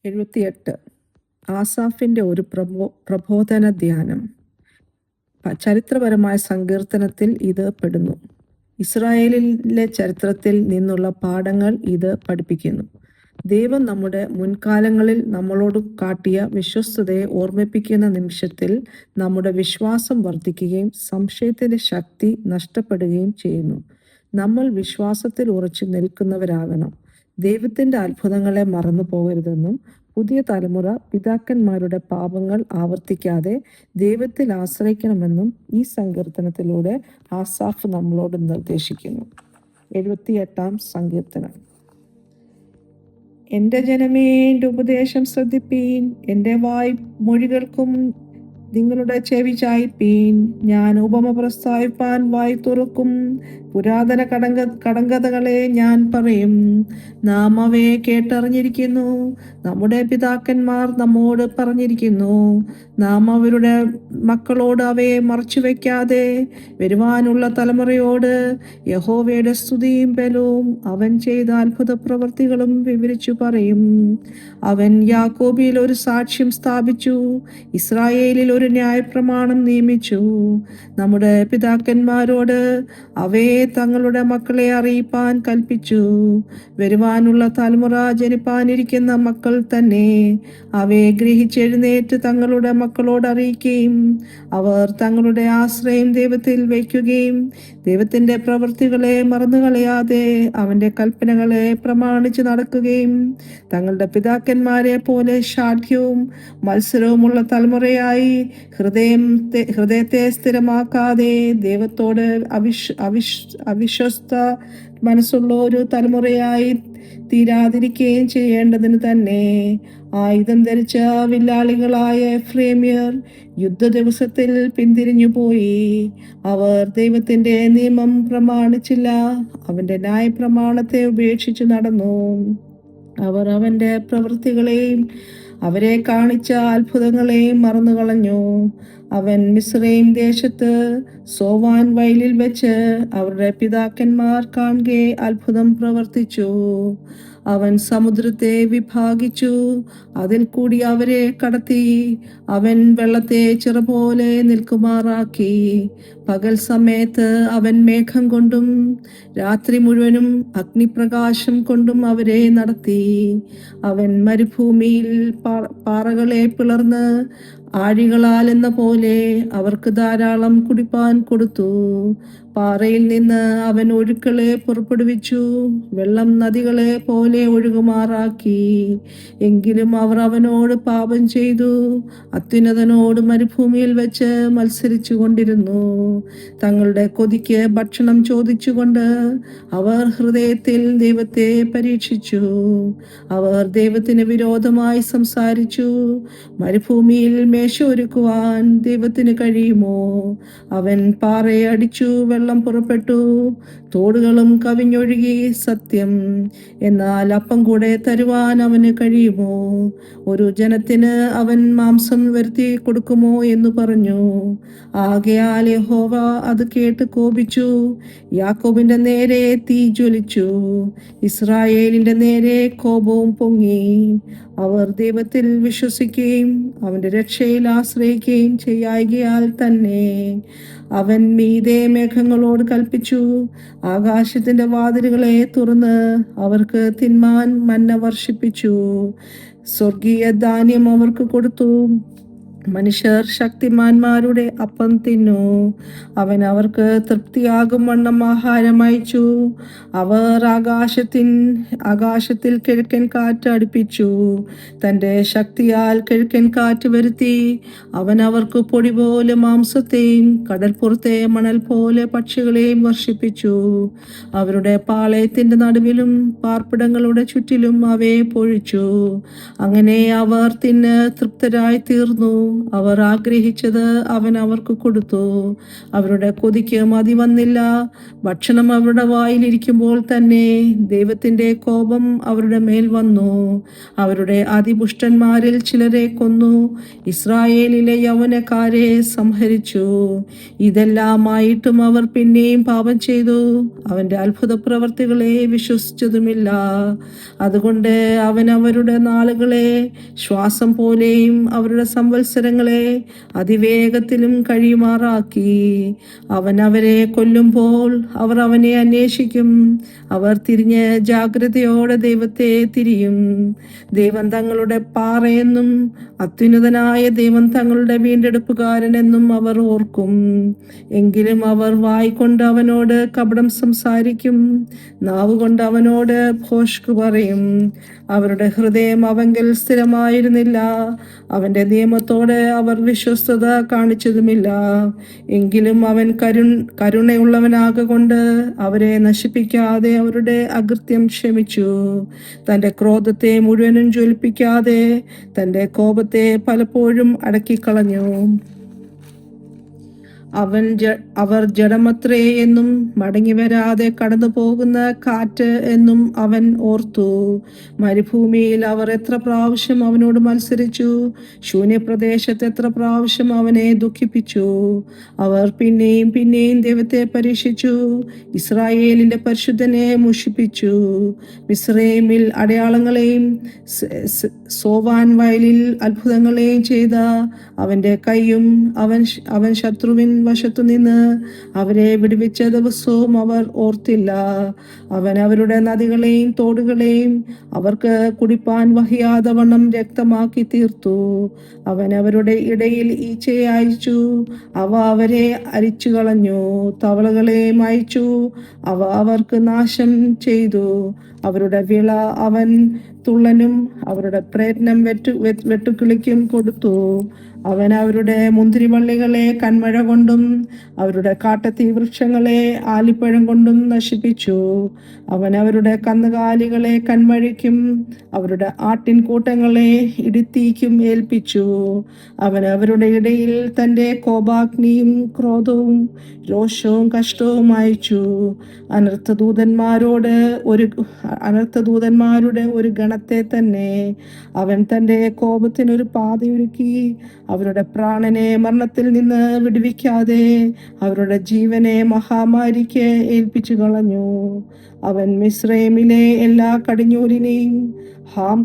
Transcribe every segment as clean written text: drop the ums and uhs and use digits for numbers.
78. ആസാഫിന്റെ ഒരു പ്രബോധന ധ്യാനം. ചരിത്രപരമായ സങ്കീർത്തനത്തിൽ ഇത് പെടുന്നു. ഇസ്രായേലിലെ ചരിത്രത്തിൽ നിന്നുള്ള പാഠങ്ങൾ ഇത് പഠിപ്പിക്കുന്നു. ദൈവം നമ്മുടെ മുൻകാലങ്ങളിൽ നമ്മളോട് കാട്ടിയ വിശ്വസ്തതയെ ഓർമ്മിപ്പിക്കുന്ന നിമിഷത്തിൽ നമ്മുടെ വിശ്വാസം വർദ്ധിക്കുകയും സംശയത്തിന്റെ ശക്തി നഷ്ടപ്പെടുകയും ചെയ്യുന്നു. നമ്മൾ വിശ്വാസത്തിൽ ഉറച്ചു നിൽക്കുന്നവരാകണം. ദൈവത്തിന്റെ അത്ഭുതങ്ങളെ മറന്നു പോകരുതെന്നും പുതിയ തലമുറ പിതാക്കന്മാരുടെ പാപങ്ങൾ ആവർത്തിക്കാതെ ദൈവത്തിൽ ആശ്രയിക്കണമെന്നും ഈ സങ്കീർത്തനത്തിലൂടെ ആസാഫ് നമ്മളോട് നിർദ്ദേശിക്കുന്നു. 78-ാം സങ്കീർത്തനം. എൻ്റെ ജനമേ, എൻ്റെ ഉപദേശം ശ്രദ്ധിപ്പീൻ, എൻ്റെ വായ് മൊഴികൾക്കും നിങ്ങളുടെ ചെവി ചായ്പീൻ. ഞാൻ ഉപമ പ്രസ്താവിപ്പാൻ വായ് തുറക്കും, പുരാതന കടങ്കഥകളെ ഞാൻ പറയും. നാം അവയെ കേട്ടറിഞ്ഞിരിക്കുന്നു, നമ്മുടെ പിതാക്കന്മാർ നമ്മോട് പറഞ്ഞിരിക്കുന്നു. നാം അവരുടെ മക്കളോട് അവയെ മറച്ചു വയ്ക്കാതെ വരുവാനുള്ള തലമുറയോട് യഹോവയുടെ സ്തുതിയും ബലവും അവൻ ചെയ്ത അത്ഭുത പ്രവൃത്തികളും വിവരിച്ചു പറയും. അവൻ യാക്കോബിൽ ഒരു സാക്ഷ്യം സ്ഥാപിച്ചു, ഇസ്രായേലിൽ ഒരു ന്യായപ്രമാണം നിയമിച്ചു. നമ്മുടെ പിതാക്കന്മാരോട് അവയെ തങ്ങളുടെ മക്കളെ അറിയിപ്പാൻ കൽപ്പിച്ചു. വരുവാനുള്ള തലമുറ ജനിപ്പാനിരിക്കുന്ന മക്കൾ തന്നെ അവയെ ഗ്രഹിച്ചെഴുന്നേറ്റ് തങ്ങളുടെ മക്കളോട് അറിയിക്കുകയും അവർ തങ്ങളുടെ ആശ്രയം ദൈവത്തിൽ വയ്ക്കുകയും ദൈവത്തിന്റെ പ്രവൃത്തികളെ മറന്നുകളയാതെ അവന്റെ കൽപ്പനകളെ പ്രമാണിച്ച് നടക്കുകയും തങ്ങളുടെ പിതാക്കന്മാരെ പോലെ ശാഠ്യവും മത്സരവുമുള്ള തലമുറയായി ഹൃദയത്തെ സ്ഥിരമാക്കാതെ ദൈവത്തോട് അവിശ്വസ്ത മനസ്സുള്ള ഒരു തലമുറയായി തീരാതിരിക്കുകയും ചെയ്യേണ്ടതിന് തന്നെ ആയുധം ധരിച്ച വില്ലാളികളായ എഫ്രേമ്യർ യുദ്ധ ദിവസത്തിൽ പിന്തിരിഞ്ഞു പോയി. അവർ ദൈവത്തിന്റെ നിയമം പ്രമാണിച്ചില്ല, അവന്റെ ന്യായപ്രമാണത്തെ ഉപേക്ഷിച്ചു നടന്നു. അവർ അവന്റെ പ്രവൃത്തികളെയും അവരെ കാണിച്ച അത്ഭുതങ്ങളെയും മറന്നുകളഞ്ഞു. അവൻ മിസ്രയീം ദേശത്ത് സോവാൻ വയലിൽ വെച്ച് അവരുടെ പിതാക്കന്മാർ കാണുകെ അത്ഭുതം പ്രവർത്തിച്ചു. അവൻ സമുദ്രത്തെ വിഭാഗിച്ചു, അതിൽ കൂടി അവരെ കടത്തി. അവൻ വെള്ളത്തെ ചിറപോലെ നിൽക്കുമാറാക്കി. പകൽ സമയത്ത് അവൻ മേഘം കൊണ്ടും രാത്രി മുഴുവനും അഗ്നിപ്രകാശം കൊണ്ടും അവരെ നടത്തി. അവൻ മരുഭൂമിയിൽ പാറകളെ പിളർന്ന് ആഴികളാൽ എന്ന പോലെ അവർക്ക് ധാരാളം കുടിപ്പാൻ കൊടുത്തു. പാറയിൽ നിന്ന് അവൻ ഒഴുക്കളെ പുറപ്പെടുവിച്ചു, വെള്ളം നദികളെ പോലെ ഒഴുകുമാറാക്കി. എങ്കിലും അവർ അവനോട് പാപം ചെയ്തു, അത്യുന്നതനോട് മരുഭൂമിയിൽ വെച്ച് മത്സരിച്ചു കൊണ്ടിരുന്നു. തങ്ങളുടെ കൊതിക്ക് ഭക്ഷണം ചോദിച്ചുകൊണ്ട് അവർ ഹൃദയത്തിൽ ദൈവത്തെ പരീക്ഷിച്ചു. അവർ ദൈവത്തിന് വിരോധമായി സംസാരിച്ചു. മരുഭൂമിയിൽ മേശ ഒരുക്കുവാൻ ദൈവത്തിന് കഴിയുമോ? അവൻ പാറയെ അടിച്ചു, വെള്ളം പുറപ്പെട്ടു, തോടുകളും കവിഞ്ഞൊഴുകി. സത്യം, എന്നാൽ അപ്പം കൂടെ തരുവാൻ അവന് കഴിയുമോ? ഒരു ജനത്തിന് അവൻ മാംസം വരുത്തി കൊടുക്കുമോ എന്ന് പറഞ്ഞു. ആകയാൽ യഹോവ അത് കേട്ട് കോപിച്ചു. യാക്കോബിന്റെ നേരെ തീ ജ്വലിച്ചു, ഇസ്രായേലിന്റെ നേരെ കോപവും പൊങ്ങി. അവർ ദൈവത്തിൽ വിശ്വസിക്കുകയും അവന്റെ രക്ഷയിൽ ആശ്രയിക്കുകയും ചെയ്യായികയാൽ തന്നെ അവൻ മീതെ മേഘങ്ങളോട് കൽപ്പിച്ചു, ആകാശത്തിന്റെ വാതിലുകളെ തുറന്ന് അവർക്ക് തിന്മാൻ മന്ന വർഷിപ്പിച്ചു. സ്വർഗീയ ധാന്യം അവർക്ക് കൊടുത്തു. മനുഷ്യർ ശക്തിമാന്മാരുടെ അപ്പം തിന്നു. അവൻ അവർക്ക് തൃപ്തിയാകും വണ്ണം ആഹാരം അയച്ചു. അവർ ആകാശത്തിൽ കിഴക്കൻ കാറ്റ് അടുപ്പിച്ചു. തൻ്റെ ശക്തിയാൽ കിഴക്കൻ കാറ്റ് വരുത്തി. അവൻ അവർക്ക് പൊടി പോലെ മാംസത്തെയും കടൽപ്പുറത്തെ മണൽ പോലെ പക്ഷികളെയും വർഷിപ്പിച്ചു. അവരുടെ പാളയത്തിന്റെ നടുവിലും പാർപ്പിടങ്ങളുടെ ചുറ്റിലും അവയെ പൊഴിച്ചു. അങ്ങനെ അവർ തിന്ന് തൃപ്തരായി തീർന്നു. അവർ ആഗ്രഹിച്ചത് അവൻ അവർക്ക് കൊടുത്തു. അവരുടെ കൊതിക്ക് മതി വന്നില്ല. ഭക്ഷണം അവരുടെ വായിലിരിക്കുമ്പോൾ തന്നെ ദൈവത്തിൻ്റെ കോപം അവരുടെ മേൽ വന്നു. അവരുടെ അതിപുഷ്ടന്മാരിൽ ചിലരെ കൊന്നു. ഇസ്രായേലിലെ യൗവനക്കാരെ സംഹരിച്ചു. ഇതെല്ലാമായിട്ടും അവർ പിന്നെയും പാപം ചെയ്തു. അവൻ്റെ അത്ഭുത പ്രവർത്തികളെ വിശ്വസിച്ചതുമില്ല. അതുകൊണ്ട് അവൻ അവരുടെ നാളുകളെ ശ്വാസം പോലെയും അവരുടെ സംവത്സരങ്ങളെ അതിവേഗത്തിലും കഴിയുമാറാക്കി. അവൻ അവരെ കൊല്ലുമ്പോൾ അവർ അവനെ അന്വേഷിക്കും. അവർ തിരിഞ്ഞ് ജാഗ്രതയോടെ ദൈവത്തെ തിരിയും. ദൈവം തങ്ങളുടെ പാറയെന്നും അത്യുന്നതനായ ദൈവം തങ്ങളുടെ വീണ്ടെടുപ്പുകാരനെന്നും അവർ ഓർക്കും. എങ്കിലും അവർ വായ്കൊണ്ട് അവനോട് കപടം സംസാരിക്കും, നാവുകൊണ്ട് അവനോട് ഭോഷ്ക് പറയും. അവരുടെ ഹൃദയം അവങ്കൽ സ്ഥിരമായിരുന്നില്ല. അവൻ്റെ നിയമത്തോട് അവർ വിശ്വസ്തത കാണിച്ചതുമില്ല. എങ്കിലും അവൻ കരുണയുള്ളവനാകൊണ്ട് അവരെ നശിപ്പിക്കാതെ അവരുടെ അകൃത്യം ക്ഷമിച്ചു. തൻ്റെ ക്രോധത്തെ മുഴുവനും ജ്വലിപ്പിക്കാതെ തൻ്റെ കോപത്തെ പലപ്പോഴും അടക്കിക്കളഞ്ഞു. അവർ ജഡമത്രേ എന്നും മടങ്ങി വരാതെ കടന്നു പോകുന്ന കാറ്റ് എന്നും അവൻ ഓർത്തു. മരുഭൂമിയിൽ അവർ എത്ര പ്രാവശ്യം അവനോട് മത്സരിച്ചു, ശൂന്യപ്രദേശത്ത് എത്ര പ്രാവശ്യം അവനെ ദുഃഖിപ്പിച്ചു. അവർ പിന്നെയും പിന്നെയും ദൈവത്തെ പരീക്ഷിച്ചു, ഇസ്രായേലിന്റെ പരിശുദ്ധനെ മുഷിപ്പിച്ചു. മിസ്രൈമിൽ അടയാളങ്ങളെയും സോവാൻ വയലിൽ അത്ഭുതങ്ങളെയും ചെയ്ത അവന്റെ കൈയും അവൻ ശത്രുവിൻ വശത്തു നിന്ന് അവരെ വിടുവിച്ച ദിവസവും അവർ ഓർത്തില്ല. അവൻ അവരുടെ നദികളെയും തോടുകളെയും അവർക്ക് കുടിപ്പാൻ വഹിയാതെ വണ്ണം രക്തമാക്കി തീർത്തു. അവൻ അവരുടെ ഇടയിൽ ഈച്ചയെ അയച്ചു, അവ അവരെ അരിച്ചു കളഞ്ഞു. തവളകളെയും അയച്ചു, അവ അവർക്ക് നാശം ചെയ്തു. അവരുടെ വിള അവൻ തുള്ളനും അവരുടെ പ്രയത്നം വെട്ടുക്കിളിക്കും കൊടുത്തു. അവൻ അവരുടെ മുന്തിരിവള്ളികളെ കന്മഴ കൊണ്ടും അവരുടെ കാട്ടത്തീ വൃക്ഷങ്ങളെ ആലിപ്പഴം കൊണ്ടും നശിപ്പിച്ചു. അവൻ അവരുടെ കന്നുകാലികളെ കന്മഴയ്ക്കും അവരുടെ ആട്ടിൻകൂട്ടങ്ങളെ ഇടിത്തീക്കും ഏൽപ്പിച്ചു. അവൻ അവരുടെ ഇടയിൽ തൻ്റെ കോപാഗ്നിയും ക്രോധവും രോഷവും കഷ്ടവും അയച്ചു. അനർത്ഥദൂതന്മാരുടെ ഒരു ഗണത്തെ തന്നെ അവൻ തൻ്റെ കോപത്തിനൊരു പാതയൊരുക്കി. അവരുടെ പ്രാണനെ മരണത്തിൽ നിന്ന് വിടുവിക്കാതെ അവരുടെ ജീവനെ മഹാമാരിക്ക് ഏൽപ്പിച്ചു കളഞ്ഞു. അവൻ മിസ്രൈമിലെ എല്ലാ കടിഞ്ഞൂലിനെയും ഹാം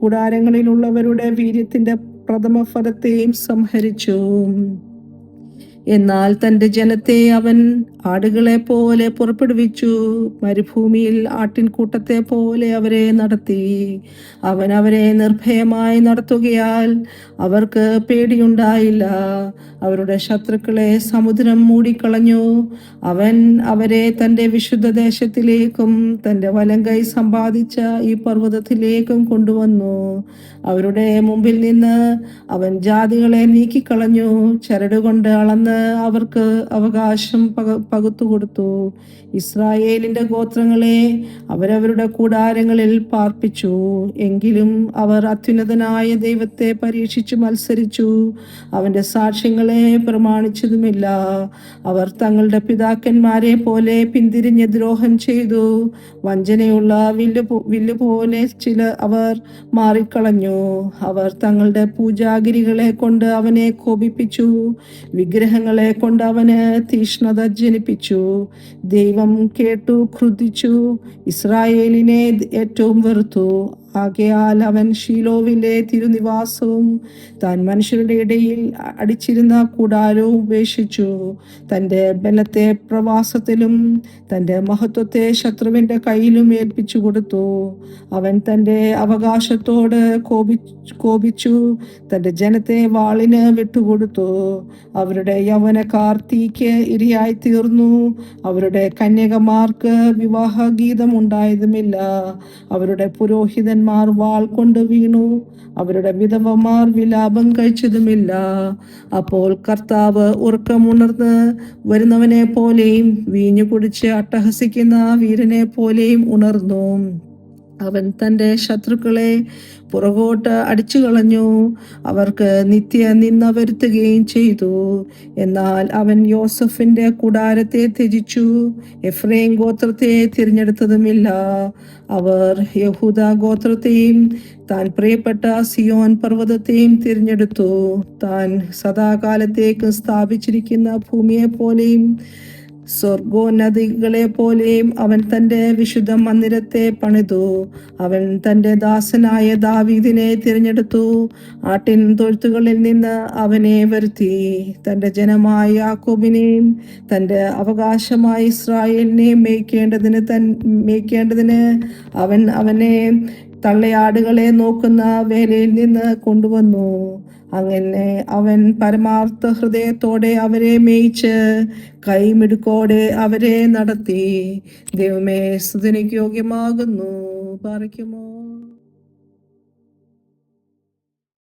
കൂടാരങ്ങളിലുള്ളവരുടെ വീര്യത്തിന്റെ പ്രഥമ ഫലത്തെയും സംഹരിച്ചു. എന്നാൽ തൻ്റെ ജനത്തെ അവൻ ആടുകളെ പോലെ പുറപ്പെടുവിച്ചു. മരുഭൂമിയിൽ ആട്ടിൻകൂട്ടത്തെ പോലെ അവരെ നടത്തി. അവൻ അവരെ നിർഭയമായി നടത്തുകയാൽ അവർക്ക് പേടിയുണ്ടായില്ല. അവരുടെ ശത്രുക്കളെ സമുദ്രം മൂടിക്കളഞ്ഞു. അവൻ അവരെ തൻ്റെ വിശുദ്ധ ദേശത്തിലേക്കും തൻ്റെ വലങ്കൈ സമ്പാദിച്ച ഈ പർവ്വതത്തിലേക്കും കൊണ്ടുവന്നു. അവരുടെ മുമ്പിൽ നിന്ന് അവൻ ജാതികളെ നീക്കിക്കളഞ്ഞു. ചരടുകൊണ്ട് അളന്ന് അവർക്ക് അവകാശം പകുത്തുകൊടുത്തു. ഇസ്രായേലിന്റെ ഗോത്രങ്ങളെ അവരവരുടെ കൂടാരങ്ങളിൽ പാർപ്പിച്ചു. എങ്കിലും അവർ അത്യുന്നതനായ ദൈവത്തെ പരീക്ഷിച്ചു മത്സരിച്ചു, അവന്റെ സാക്ഷ്യങ്ങളെ പ്രമാണിച്ചതുമില്ല. അവർ തങ്ങളുടെ പിതാക്കന്മാരെ പോലെ പിന്തിരിഞ്ഞ് ദ്രോഹം ചെയ്തു. വഞ്ചനയുള്ള വില്ലുപോലെ അവർ മാറിക്കളഞ്ഞു. അവർ തങ്ങളുടെ പൂജാഗിരികളെ കൊണ്ട് അവനെ കോപിപ്പിച്ചു, വിഗ്രഹങ്ങളെ കൊണ്ട് അവന് തീഷ്ണത ജനിപ്പിച്ചു. ദൈവം കേട്ടു ക്രുദ്ധിച്ചു, ഇസ്രായേലിനെ ഏറ്റവും വെറുത്തു. ആകയാൽ അവൻ ഷീലോവിലെ തിരുനിവാസവും താൻ മനുഷ്യരുടെ ഇടയിൽ അടിച്ചിരുന്ന കൂടാരവും ഉപേക്ഷിച്ചു. തൻ്റെ ബലത്തെ പ്രവാസത്തിലും തൻ്റെ മഹത്വത്തെ ശത്രുവിൻ്റെ കയ്യിലും ഏൽപ്പിച്ചു കൊടുത്തു. അവൻ തൻ്റെ അവകാശത്തോട് കോപിച്ചു, തൻ്റെ ജനത്തെ വാളിന് വിട്ടുകൊടുത്തു. അവരുടെ യൗവനക്കാർ തീക്ക് ഇരയായി തീർന്നു. അവരുടെ കന്യകമാർക്ക് വിവാഹഗീതം ഉണ്ടായതുമില്ല. അവരുടെ പുരോഹിതന്മാർ വാൾ കൊണ്ട് വീണു. അവരുടെ വിധവമാർ വിലാപം കഴിച്ചതുമില്ല. അപ്പോൾ കർത്താവ് ഉറക്കമുണർന്ന് വരുന്നവനെ പോലെയും വീഞ്ഞു കുടിച്ച് അട്ടഹസിക്കുന്ന വീരനെ പോലെയും ഉണർന്നു. അവൻ തൻ്റെ ശത്രുക്കളെ പുറകോട്ട് അടിച്ചു കളഞ്ഞു, അവർക്ക് നിത്യ നിന്ദ വരുത്തുകയും ചെയ്തു. എന്നാൽ അവൻ യോസഫിന്റെ കൂടാരത്തെ ത്യജിച്ചു, എഫ്രൈം ഗോത്രത്തെ തിരഞ്ഞെടുത്തതുമില്ല. അവർ യഹൂദ ഗോത്രത്തെയും താൻ പ്രിയപ്പെട്ട സിയോൻ പർവ്വതത്തെയും തിരഞ്ഞെടുത്തു. താൻ സദാകാലത്തേക്ക് സ്ഥാപിച്ചിരിക്കുന്ന ഭൂമിയെപ്പോലെയും സ്വർഗോന്നതികളെ പോലെയും അവൻ തൻ്റെ വിശുദ്ധ മന്ദിരത്തെ പണിതു. അവൻ തൻ്റെ ദാസനായ ദാവീദിനെ തിരഞ്ഞെടുത്തു, ആട്ടിൻ തൊഴുത്തുകളിൽ നിന്ന് അവനെ വരുത്തി. തൻ്റെ ജനമായ യാക്കോബിനെയും തൻ്റെ അവകാശമായ ഇസ്രായേലിനെയും മേയ്ക്കേണ്ടതിന് അവൻ അവനെ തള്ളയാടുകളെ നോക്കുന്ന വേലയിൽ നിന്ന് കൊണ്ടുവന്നു. അങ്ങനെ അവൻ പരമാർത്ഥ ഹൃദയത്തോടെ അവരെ മേയിച്ച് കൈമിടുക്കോടെ അവരെ നടത്തി. ദൈവമേ, സ്തുതിക്ക് യോഗ്യമാകുന്നു. പാറിക്കുമോ.